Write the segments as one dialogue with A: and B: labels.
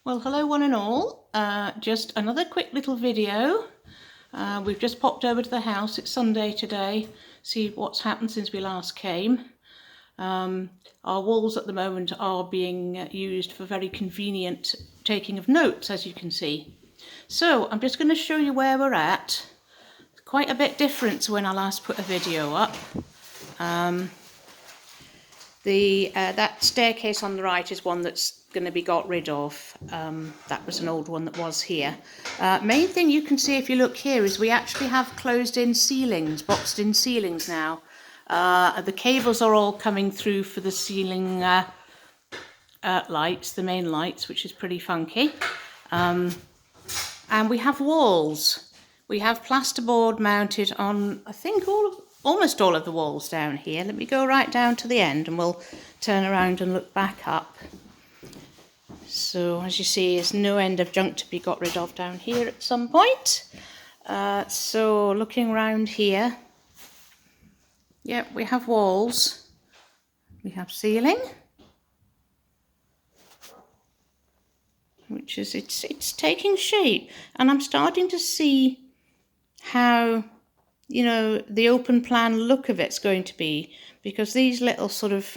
A: Well, hello one and all. Just another quick little video. We've just popped over to the house. It's Sunday today. See what's happened since we last came. Our walls at the moment are being used for very convenient taking of notes, as you can see. So I'm just going to show you where we're at. Quite a bit different to when I last put a video up. That staircase on the right is one that's going to be got rid of. That was an old one that was here. Main thing you can see if you look here is we actually have closed in ceilings, boxed in ceilings now. The cables are all coming through for the ceiling lights, the main lights, which is pretty funky. And we have walls. We have plasterboard mounted on, I think, almost all of the walls down here. Let me go right down to the end and we'll turn around and look back up. So as you see, there's no end of junk to be got rid of down here at some point. So looking around here, we have walls, we have ceiling, which is, it's taking shape, and I'm starting to see how, you know, the open plan look of it's going to be, because these little sort of,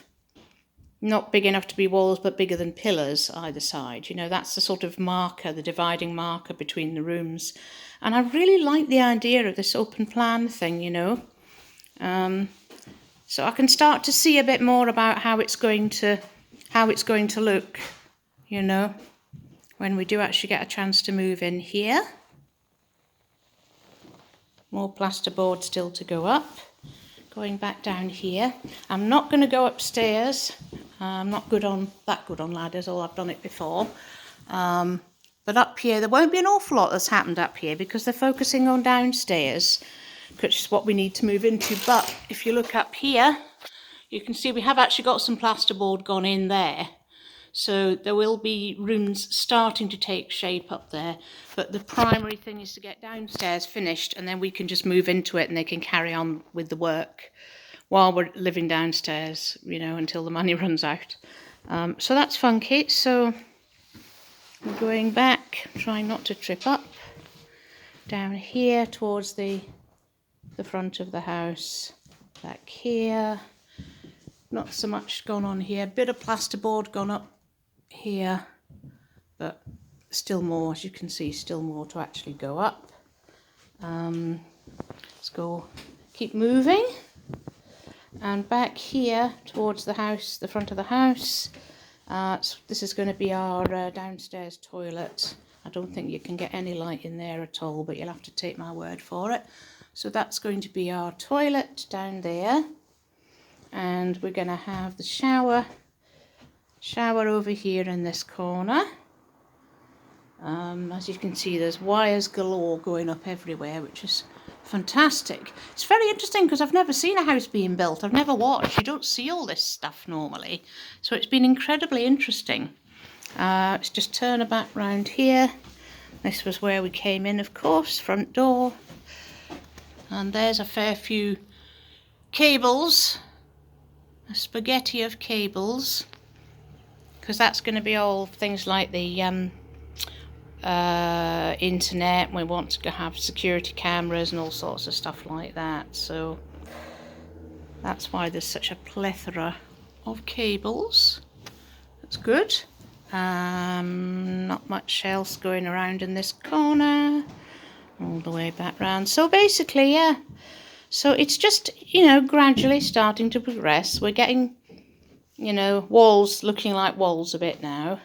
A: not big enough to be walls but bigger than pillars either side, you know, that's the sort of marker, the dividing marker between the rooms. And I really like the idea of this open plan thing, you know. So I can start to see a bit more about how it's going to look, you know, when we do actually get a chance to move in here. More plasterboard still to go up. Going back down here. I'm not going to go upstairs. I'm not that good on ladders, although I've done it before. But up here, there won't be an awful lot that's happened up here because they're focusing on downstairs, which is what we need to move into. But if you look up here, you can see we have actually got some plasterboard gone in there. So there will be rooms starting to take shape up there. But the primary thing is to get downstairs finished, and then we can just move into it and they can carry on with the work while we're living downstairs, you know, until the money runs out. So that's funky. So we're going back, trying not to trip up, down here towards the front of the house, back here. Not so much gone on here. Bit of plasterboard gone up here, but still more, as you can see, still more to actually go up. Let's go, keep moving. And back here towards the house, the front of the house, so this is going to be our downstairs toilet. I don't think you can get any light in there at all, but you'll have to take my word for it. So that's going to be our toilet down there. And we're going to have the shower over here in this corner. As you can see, there's wires galore going up everywhere, which is fantastic. It's very interesting because I've never seen a house being built. I've never watched. You don't see all this stuff normally. So it's been incredibly interesting. Let's just turn it back round here. This was where we came in, of course, front door. And there's a fair few cables. A spaghetti of cables, because that's going to be all things like the internet. We want to have security cameras and all sorts of stuff like that, so that's why there's such a plethora of cables. That's good. Not much else going around in this corner, all the way back round. So basically, yeah, so it's just, you know, gradually starting to progress. We're getting, you know, walls looking like walls a bit now.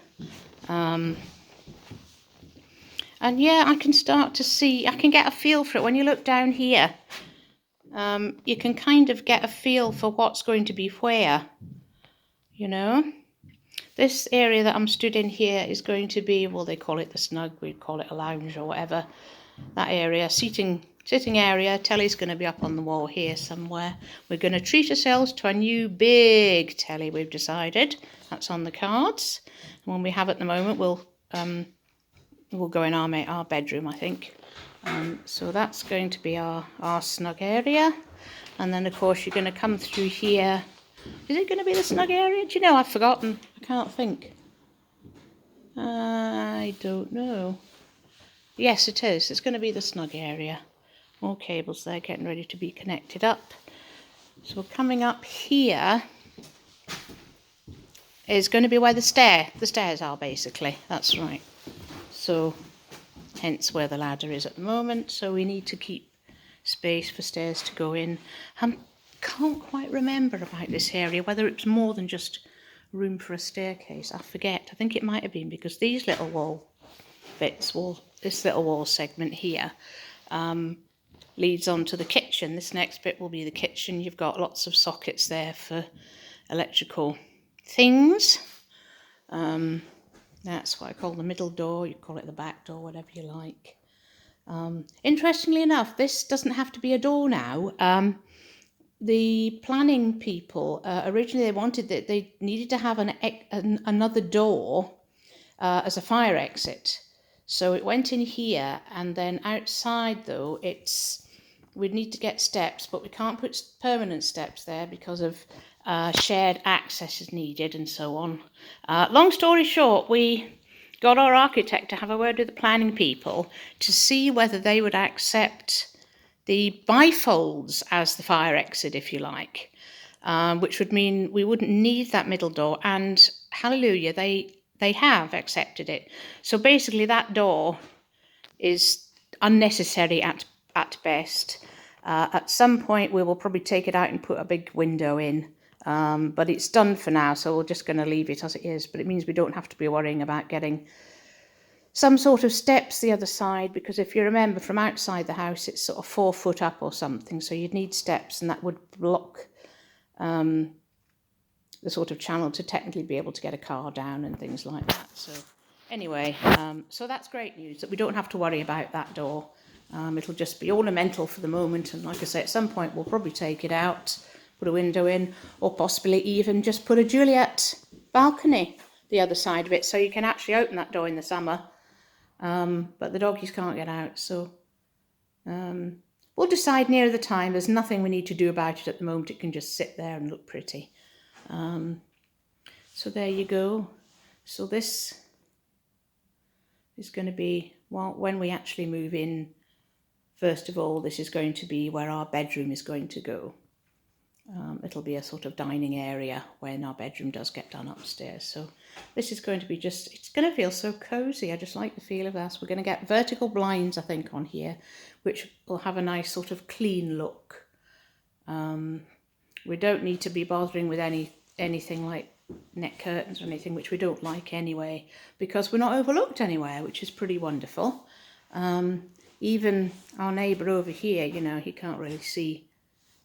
A: And yeah, I can start to see, I can get a feel for it. When you look down here, you can kind of get a feel for what's going to be where, you know. This area that I'm stood in here is going to be, well, they call it the snug, we'd call it a lounge or whatever. That area, sitting area, telly's going to be up on the wall here somewhere. We're going to treat ourselves to a new big telly, we've decided. That's on the cards. The one we have at the moment will go in our bedroom, I think. So that's going to be our snug area. And then, of course, you're going to come through here. Is it going to be the snug area? Do you know, I've forgotten. I can't think. I don't know. Yes, it is. It's going to be the snug area. More cables there getting ready to be connected up. So coming up here is going to be where the stairs are, basically. That's right. So hence where the ladder is at the moment. So we need to keep space for stairs to go in. I can't quite remember about this area, whether it's more than just room for a staircase. I forget. I think it might have been, because these little wall bits, this little wall segment here, leads on to the kitchen. This next bit will be the kitchen. You've got lots of sockets there for electrical things. That's what I call the middle door. You call it the back door, whatever you like. Interestingly enough, this doesn't have to be a door now. The planning people, originally they wanted that they needed to have another door as a fire exit. So it went in here, and then outside though, we'd need to get steps, but we can't put permanent steps there because of shared access is needed and so on. Long story short, we got our architect to have a word with the planning people to see whether they would accept the bifolds as the fire exit, if you like, which would mean we wouldn't need that middle door, and hallelujah, they have accepted it. So basically that door is unnecessary at best. At some point we will probably take it out and put a big window in, but it's done for now, so we're just going to leave it as it is. But it means we don't have to be worrying about getting some sort of steps the other side, because if you remember from outside the house it's sort of 4 foot up or something, so you'd need steps, and that would block the sort of channel to technically be able to get a car down and things like that. So anyway, so that's great news that we don't have to worry about that door. It'll just be ornamental for the moment, and like I say, at some point we'll probably take it out, put a window in, or possibly even just put a Juliet balcony the other side of it, so you can actually open that door in the summer. But the doggies can't get out, so we'll decide nearer the time. There's nothing we need to do about it at the moment. It can just sit there and look pretty. So there you go. So this is going to be, well, when we actually move in, first of all, this is going to be where our bedroom is going to go. It'll be a sort of dining area when our bedroom does get done upstairs. So this is going to be just, it's going to feel so cozy. I just like the feel of that. We're going to get vertical blinds, I think, on here, which will have a nice sort of clean look. We don't need to be bothering with anything like net curtains or anything, which we don't like anyway, because we're not overlooked anywhere, which is pretty wonderful. Even our neighbour over here, you know, he can't really see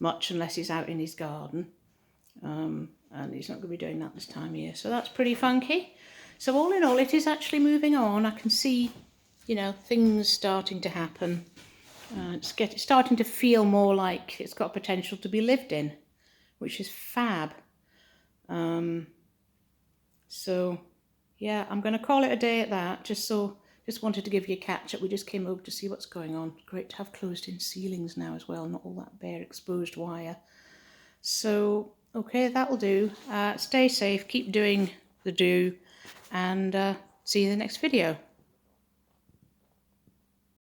A: much unless he's out in his garden, and he's not going to be doing that this time of year, so that's pretty funky. So all in all, it is actually moving on. I can see, you know, things starting to happen. It's starting to feel more like it's got potential to be lived in, which is fab. So yeah, I'm going to call it a day at that. Just wanted to give you a catch up. We just came over to see what's going on. Great to have closed in ceilings now as well, not all that bare exposed wire. So okay, that'll do. Stay safe, keep doing the do, and see you in the next video.